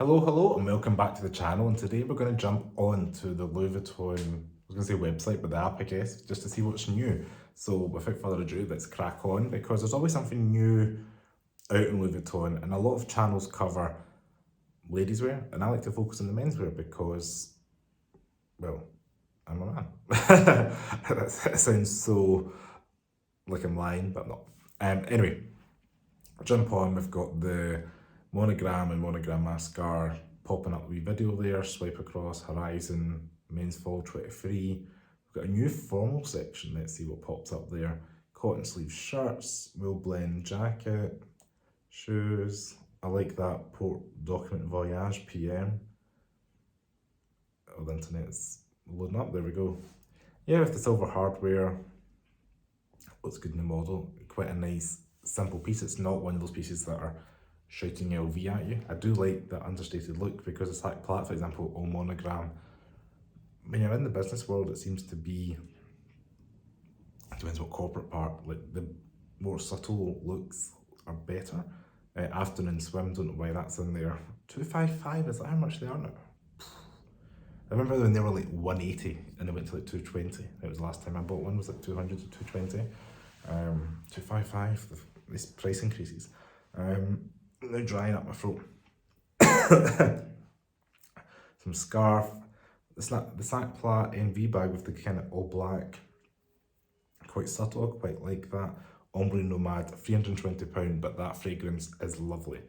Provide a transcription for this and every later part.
Hello, and welcome back to the channel. And today we're going to jump on to the Louis Vuitton, I was going to say website, but the app, I guess, just to see what's new. So without further ado, let's crack on because there's always something new out in Louis Vuitton, and a lot of channels cover ladies' wear, and I like to focus on the menswear because, well, I'm a man. That sounds so like I'm lying, but not. Anyway, jump on. We've got the monogram and monogram mascara popping up. Wee video there. Swipe across. Horizon men's fall 23. We've got a new formal section. Let's see what pops up there. Cotton sleeve shirts, wool blend jacket, shoes. I like that Port Document Voyage PM. Oh, the internet's loading up. There we go. Yeah, with the silver hardware. Looks good in the model. Quite a nice simple piece. It's not one of those pieces that are shouting LV at you. I do like that understated look because it's like Plaid, for example, or monogram. When you're in the business world, it seems to be, it depends what corporate part, like the more subtle looks are better. Afternoon swim, don't know why that's in there. 255, is that how much they are now? I remember when they were like 180 and they went to like 220. It was the last time I bought one, was like 200 to 220. 255, these price increases. Now drying up my throat. Some scarf. The sac plat NV bag with the kind of all black. Quite subtle, quite like that. Ombre Nomad, £320, but that fragrance is lovely.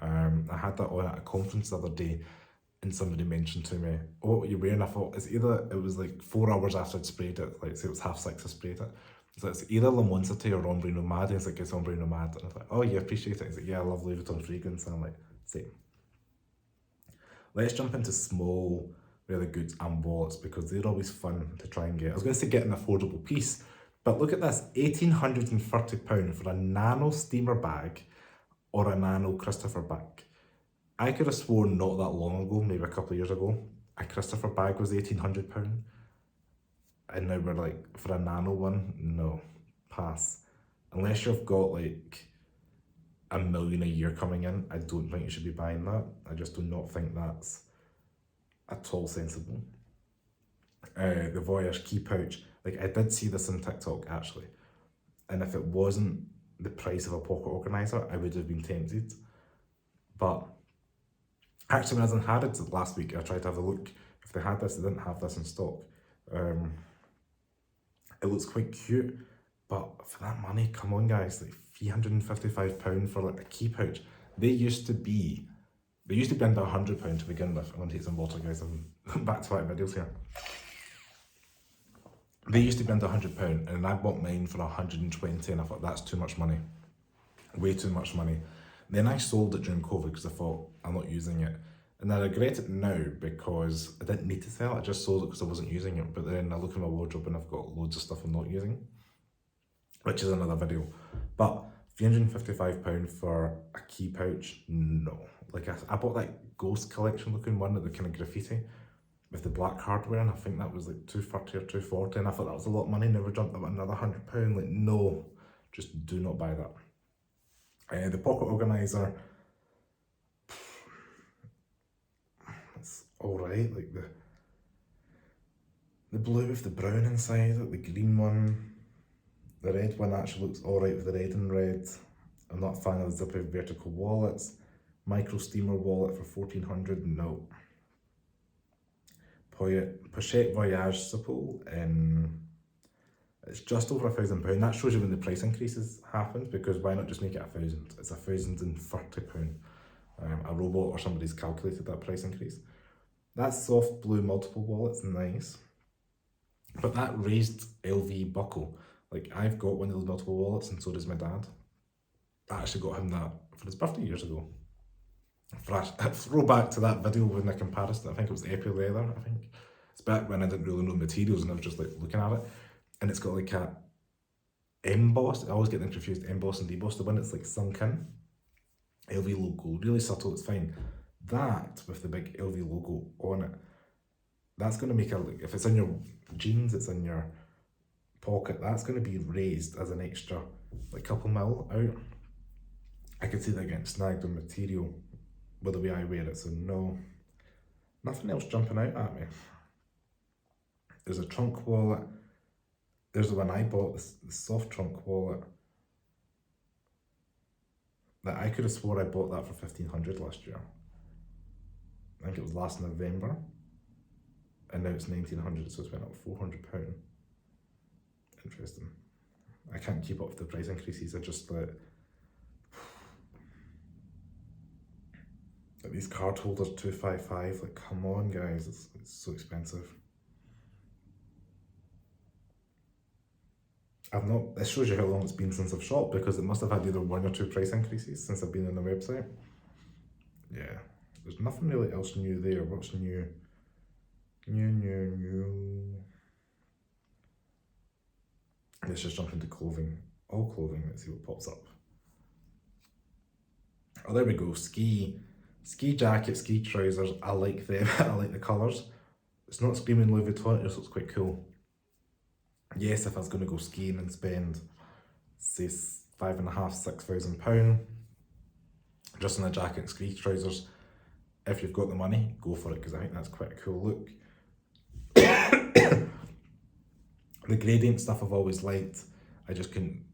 I had that on at a conference the other day and somebody mentioned to me, oh, what are you wearing? I thought it's either, it was like 4 hours after I'd sprayed it, like say it was 6:30 I sprayed it. So it's either Lemonsity or Ombre Nomad. And it's like, it's Ombre Nomad. And I thought, oh, you appreciate it? He's like, yeah, I love Louis Vuitton fragrance. And I'm like, same. Let's jump into small, really goods and wallets because they're always fun to try and get. I was going to say get an affordable piece, but look at this, £1,830 for a nano steamer bag or a nano Christopher bag. I could have sworn not that long ago, maybe a couple of years ago, a Christopher bag was £1,800. And now we're like, for a nano one, no, pass. Unless you've got like $1 million a year coming in, I don't think you should be buying that. I just do not think that's at all sensible. The Voyage key pouch, like I did see this on TikTok actually, and if it wasn't the price of a pocket organizer, I would have been tempted. But actually, when I was in Harrods last week, I tried to have a look. If they had this, they didn't have this in stock. It looks quite cute, but for that money, come on guys, like £355 for like a key pouch. They used to be under £100 to begin with. I'm gonna take some water, guys. I'm back to my videos here. They used to be under £100, and I bought mine for 120, and I thought that's too much money, way too much money. Then I sold it during COVID because I thought I'm not using it, and I regret it now because I didn't need to sell it. I just sold it because I wasn't using it. But then I look at my wardrobe and I've got loads of stuff I'm not using, which is another video. But £355 for a key pouch, no. Like I bought that Ghost collection looking one at the kind of graffiti with the black hardware, and I think that was like 230 or 240, and I thought that was a lot of money. Never jumped up another £100. Like no, just do not buy that. The pocket organizer, it's all right. Like the blue with the brown inside, like the green one, the red one actually looks all right with the red and red. I'm not a fan of the zippy vertical wallets. Micro steamer wallet for £1,400, no. Pochette Voyage Supple, it's just over £1,000. That shows you when the price increases happened, because why not just make it 1,000? It's £1,030. A robot or somebody's calculated that price increase. That soft blue multiple wallet's nice, but that raised LV buckle, like I've got one of those multiple wallets and so does my dad. I actually got him that for his birthday years ago. Throw back to that video with a comparison, I think it was Epi Leather, I think. It's back when I didn't really know materials and I was just like looking at it. And it's got like a embossed, I always get them confused, embossed and debossed, the one that's like sunk in. LV logo, really subtle, it's fine. That with the big LV logo on it, that's going to make if it's in your jeans, it's in your pocket, that's going to be raised as an extra like couple mil out. I could see that getting snagged on material with the way I wear it, so no, nothing else jumping out at me. There's a trunk wallet. There's the one I bought, the soft trunk wallet. That I could have swore I bought that for 1,500 last year. I think it was last November. And now it's 1,900, so it's went up £400. Interesting. I can't keep up with the price increases. I just like these card holders, 255. Like, come on, guys, it's so expensive. I've not. This shows you how long it's been since I've shopped, because it must have had either 1 or 2 price increases since I've been on the website. Yeah, there's nothing really else new there. What's new? New. Let's just jump into clothing. All clothing. Let's see what pops up. Oh, there we go. Ski jacket, ski trousers. I like them. I like the colours. It's not screaming Louis Vuitton, it just looks quite cool. Yes, if I was going to go skiing and spend, say, £5,500, £6,000 just on a jacket and ski trousers, if you've got the money, go for it, because I think that's quite a cool look. The gradient stuff I've always liked. I just couldn't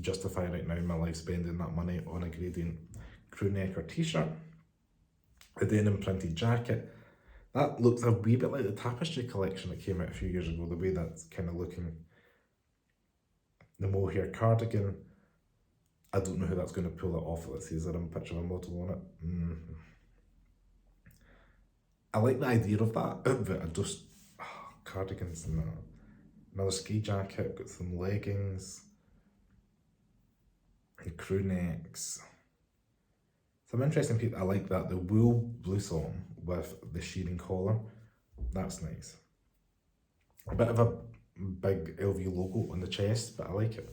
justify right now in my life spending that money on a gradient crew neck or t-shirt. The denim printed jacket. That looks a wee bit like the tapestry collection that came out a few years ago, the way that's kind of looking. The mohair cardigan. I don't know who that's going to pull it off. Let's see, is there a picture of a model on it? I like the idea of that, but I just, cardigans and that. Another ski jacket, got some leggings, and crew necks. Some interesting people, I like that, the wool blouson with the shearing collar, that's nice. A bit of a big LV logo on the chest, but I like it.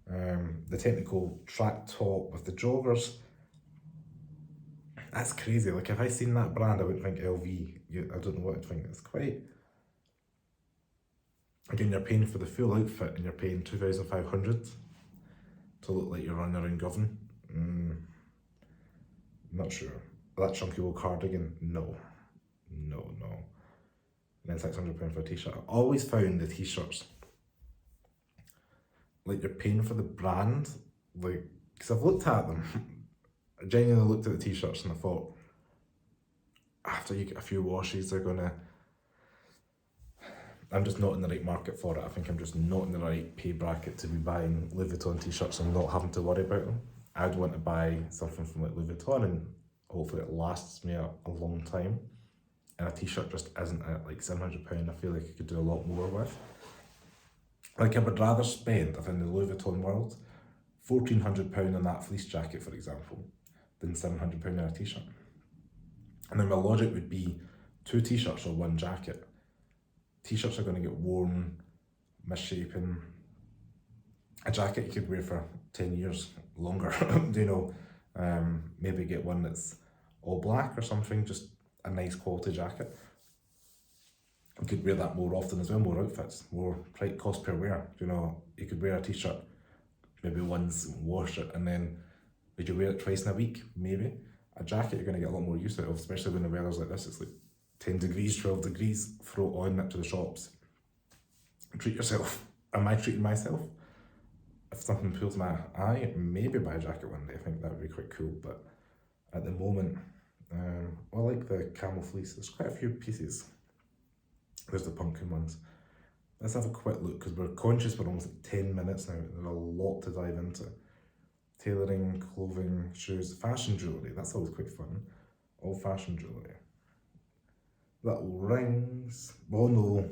The technical track top with the joggers, that's crazy. Like, if I seen that brand, I wouldn't think LV. I don't know what I'd think. It's quite, again, you're paying for the full outfit and you're paying 2,500 to look like you're running around Govan. Not sure. That chunky wool cardigan, no. And then £600 for a t-shirt. I always found the t-shirts, like, you're paying for the brand, like, because I've looked at them. I genuinely looked at the t-shirts and I thought, after you get a few washes, they're gonna, I'm just not in the right market for it. I think I'm just not in the right pay bracket to be buying Louis Vuitton t-shirts and not having to worry about them. I'd want to buy something from like Louis Vuitton and hopefully it lasts me a long time. And a t-shirt just isn't at like £700. I feel like I could do a lot more with. Like, I would rather spend, if in the Louis Vuitton world, £1,400 on that fleece jacket, for example, than £700 on a t-shirt. And then my logic would be 2 t-shirts or 1 jacket. T-shirts are going to get worn, misshapen. A jacket you could wear for 10 years longer, you know. Maybe get one that's all black or something, just a nice quality jacket. You could wear that more often as well, more outfits, more cost per wear. You know, you could wear a t-shirt maybe once, wash it, and then would you wear it twice in a week? Maybe. A jacket you're going to get a lot more use out of, especially when the weather's like this. It's like 10 degrees, 12 degrees, throw it on, nip to the shops. Treat yourself. Am I treating myself? If something pulls my eye, maybe buy a jacket one day. I think that would be quite cool, but at the moment, I like the camel fleece. There's quite a few pieces. There's the pumpkin ones. Let's have a quick look, because we're conscious we're almost at 10 minutes now. There's a lot to dive into. Tailoring, clothing, shoes, fashion jewellery. That's always quite fun. All fashion jewellery. Little rings. Oh no,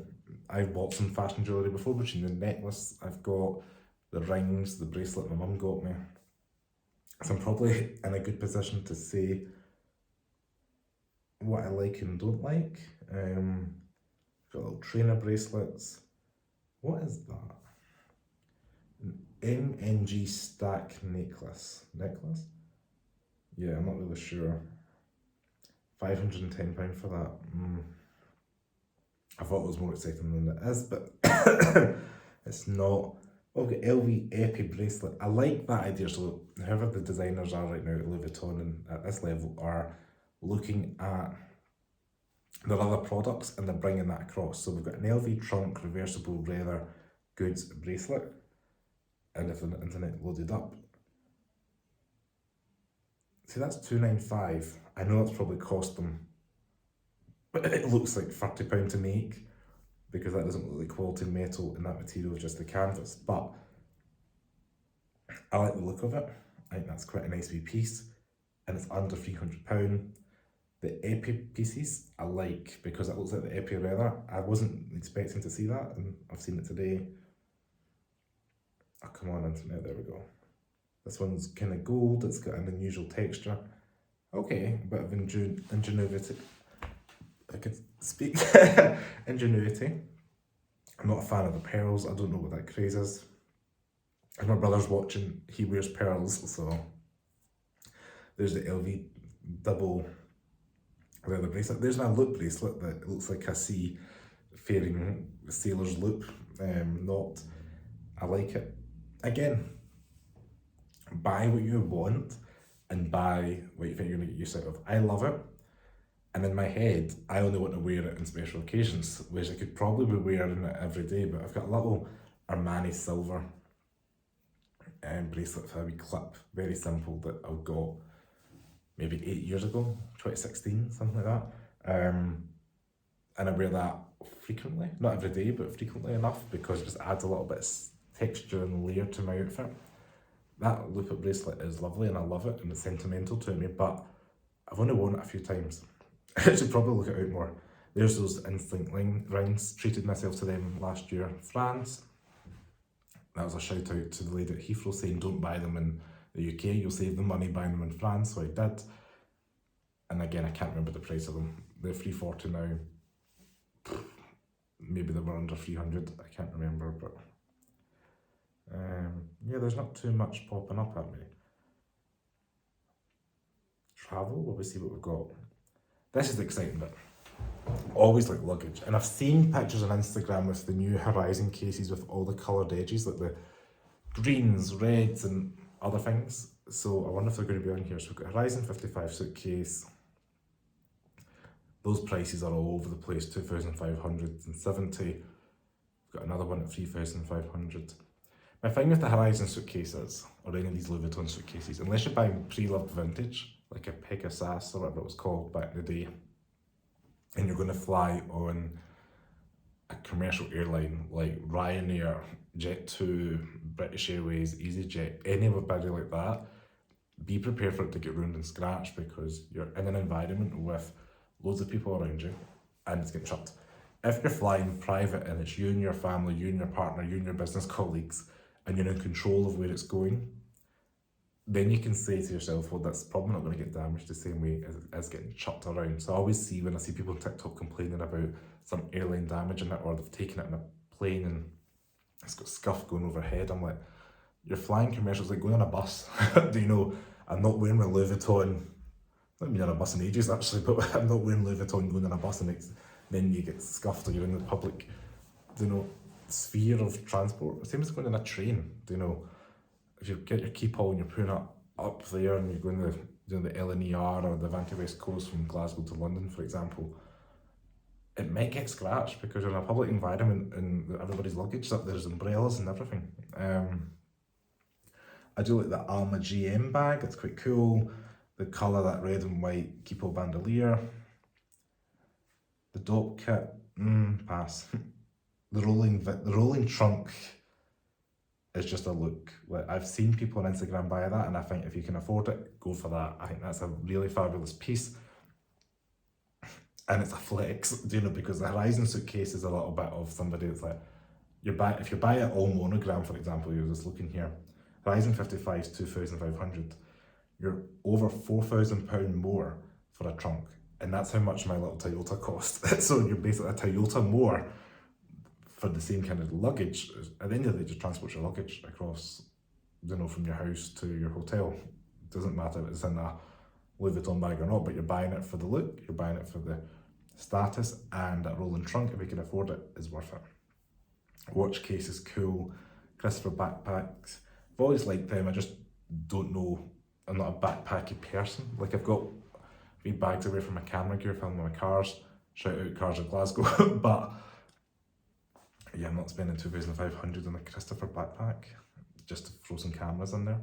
I've bought some fashion jewellery before, between the necklace I've got, the rings, the bracelet my mum got me. So I'm probably in a good position to say what I like and don't like. Got little trainer bracelets. What is that? An MNG stack necklace. Yeah, I'm not really sure. £510 for that. I thought it was more exciting than it is, but it's not. Oh, we've got LV Epi bracelet. I like that idea. So whoever the designers are right now at Louis Vuitton and at this level are looking at their other products and they're bringing that across. So we've got an LV trunk, reversible leather goods bracelet, and if the internet loaded up, see that's £295. I know that's probably cost them, but it looks like £30 to make, because that doesn't look like quality metal and that material is just the canvas, but I like the look of it. I think that's quite a nice wee piece, and it's under £300. The epi pieces I like because it looks like the epi leather. I wasn't expecting to see that, and I've seen it today. Oh, come on, internet, there we go. This one's kind of gold, it's got an unusual texture. Okay, a bit of ingenuity. I could speak. Ingenuity. I'm not a fan of the pearls, I don't know what that craze is. If my brother's watching, he wears pearls, so there's the LV double leather bracelet. There's my loop bracelet that looks like a seafaring sailor's loop knot. I like it. Again, buy what you want and buy what you think you're going to get use out of. I love it. And in my head, I only want to wear it on special occasions, which I could probably be wearing it every day, but I've got a little Armani silver bracelet with a wee clip, very simple, that I got maybe 8 years ago, 2016, something like that. And I wear that frequently, not every day, but frequently enough, because it just adds a little bit of texture and layer to my outfit. That loop bracelet is lovely and I love it and it's sentimental to me, but I've only worn it a few times. I should probably look it out more. There's those instinct rings, treated myself to them last year in France. That was a shout out to the lady at Heathrow saying don't buy them in the UK, you'll save the money buying them in France, so I did. And again, I can't remember the price of them. They're $340 now. Maybe they were under 300, I can't remember, but yeah, there's not too much popping up at me. Travel, well, we see what we've got. This is the exciting bit. Always like luggage, and I've seen pictures on Instagram with the new Horizon cases with all the coloured edges, like the greens, reds and other things. So I wonder if they're going to be on here. So we've got Horizon 55 suitcase. Those prices are all over the place, 2,570. We've got another one at 3,500. My thing with the Horizon suitcases, or any of these Louis Vuitton suitcases, unless you're buying pre-loved vintage, like a Pegasus or whatever it was called back in the day, and you're going to fly on a commercial airline like Ryanair, Jet2, British Airways, EasyJet, anybody like that, be prepared for it to get ruined and scratched, because you're in an environment with loads of people around you and it's getting chucked. If you're flying private and it's you and your family, you and your partner, you and your business colleagues, and you're in control of where it's going, then you can say to yourself, well, that's probably not going to get damaged the same way as getting chucked around. So I always see, when I see people on TikTok complaining about some airline damaging it, or they've taken it in a plane and it's got scuff going overhead, I'm like, you're flying commercials, like going on a bus. Do you know, I'm not wearing my Louis Vuitton, I haven't been on a bus in ages actually, but I'm not wearing Louis Vuitton going on a bus and then you get scuffed, or you're in the public, you know, sphere of transport. Same as going on a train, you know. If you get your keep-all and you're putting it up there and you're going to the LNER or the Avanti West Coast from Glasgow to London, for example, it might get scratched because you're in a public environment and everybody's luggage up, there's umbrellas and everything. I do like the Alma GM bag, it's quite cool. The colour, that red and white keep-all bandolier. The dope kit, pass. The rolling trunk is just a look. Like, I've seen people on Instagram buy that, and I think if you can afford it, go for that. I think that's a really fabulous piece. And it's a flex, you know, because the Horizon suitcase is a little bit of somebody that's like, if you buy it all monogram, for example, you're just looking here, Horizon 55 is 2,500. You're over £4,000 more for a trunk. And that's how much my little Toyota cost. So you're basically a Toyota more for the same kind of luggage. At the end of the day, just transport your luggage across, you know, from your house to your hotel. It doesn't matter if it's in a Louis Vuitton bag or not, but you're buying it for the look, you're buying it for the status, and that rolling trunk, if you can afford it, is worth it. Watch case is cool. Christopher backpacks. I've always liked them, I just don't know, I'm not a backpacky person. Like, I've got few bags away from my camera gear, filming my cars. Shout out Cars of Glasgow. But yeah, I'm not spending 2,500 on a Christopher backpack. Just to throw some cameras in there.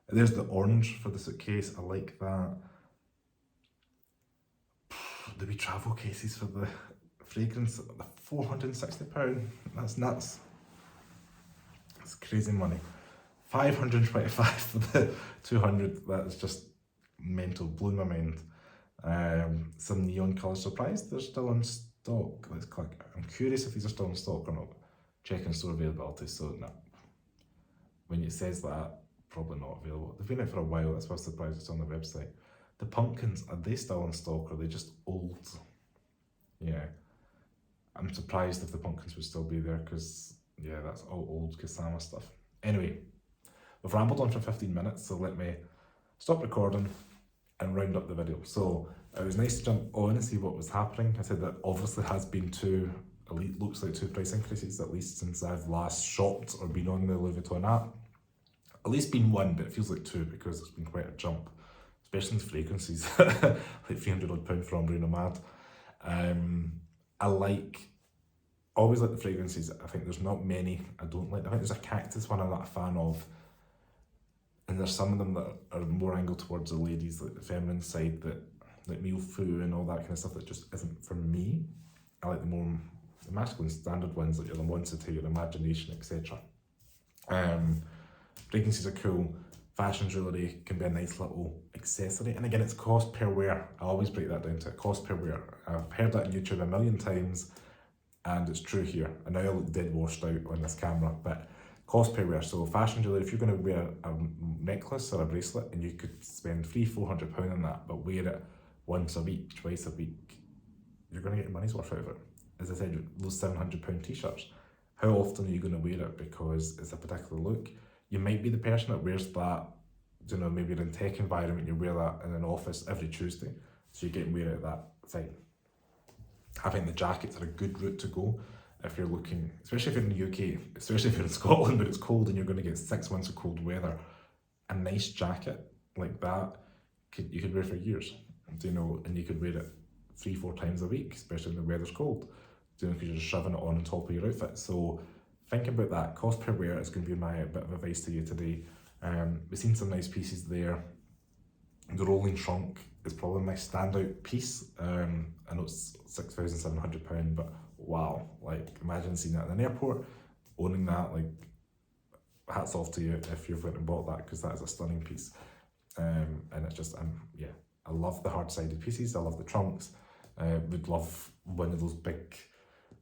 There's the orange for the suitcase. I like that. The wee travel cases for the fragrance, £460. That's nuts. That's crazy money. 525 for the 200. That's just mental, blew my mind. Some neon colour surprise. They're still in stock. Let's click. I'm curious if these are still in stock or not. Checking store availability. So no. When it says that, probably not available. They've been out for a while. That's why I'm surprised it's on the website. The pumpkins, are they still in stock or are they just old? Yeah. I'm surprised if the pumpkins would still be there because, yeah, that's all old Kasama stuff. Anyway, we've rambled on for 15 minutes, so let me stop recording and round up the video. So it was nice to jump on and see what was happening. I said that obviously has been looks like two price increases, at least since I've last shopped or been on the Louis Vuitton app. At least been one, but it feels like two because it's been quite a jump, especially in fragrances, like £300 from Bruno Mad. Always like the fragrances. I think there's not many I don't like. I think there's a cactus one I'm not a fan of. And there's some of them that are more angled towards the ladies, like the feminine side, that like Mille Fou and all that kind of stuff that just isn't for me. I like the masculine standard ones, like your Lamonceté, your Imagination, etc. Fragrances are cool. Fashion jewellery can be a nice little accessory. And again, it's cost per wear. I always break that down to a cost per wear. I've heard that on YouTube a million times, and it's true here. And now I look dead washed out on this camera, but cost per wear. So fashion jewellery, if you're going to wear a necklace or a bracelet and you could spend £300-400 on that, but wear it once a week, twice a week, you're going to get your money's worth out of it. As I said, those £700 t-shirts, how often are you going to wear it because it's a particular look? You might be the person that wears that, you know, maybe you're in a tech environment, you wear that in an office every Tuesday, so you get and wear it that, fine. I think the jackets are a good route to go if you're looking, especially if you're in the UK, especially if you're in Scotland but it's cold and you're going to get 6 months of cold weather. A nice jacket like that, you could wear for years, you know, and you could wear it 3-4 times a week, especially when the weather's cold, you know, because you're just shoving it on top of your outfit. So think about that. Cost per wear is going to be my bit of advice to you today. We've seen some nice pieces there. The rolling trunk is probably my standout piece. I know it's £6,700, but wow, like imagine seeing that in an airport, owning that, like hats off to you if you've went and bought that, because that is a stunning piece. And it's just, yeah, I love the hard-sided pieces, I love the trunks. Would love one of those big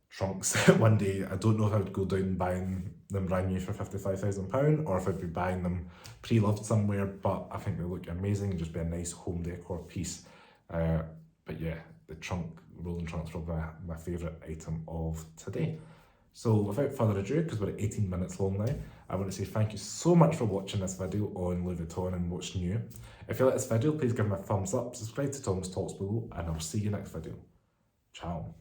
trunks one day. I don't know if I would go down buying them brand new for £55,000 or if I'd be buying them pre-loved somewhere, but I think they look amazing and just be a nice home decor piece. But yeah, the rolling trunk's probably my favourite item of today. So without further ado, because we're at 18 minutes long now, I want to say thank you so much for watching this video on Louis Vuitton and what's new. If you like this video, please give me a thumbs up, subscribe to Tom's Talks below, and I'll see you next video. Ciao.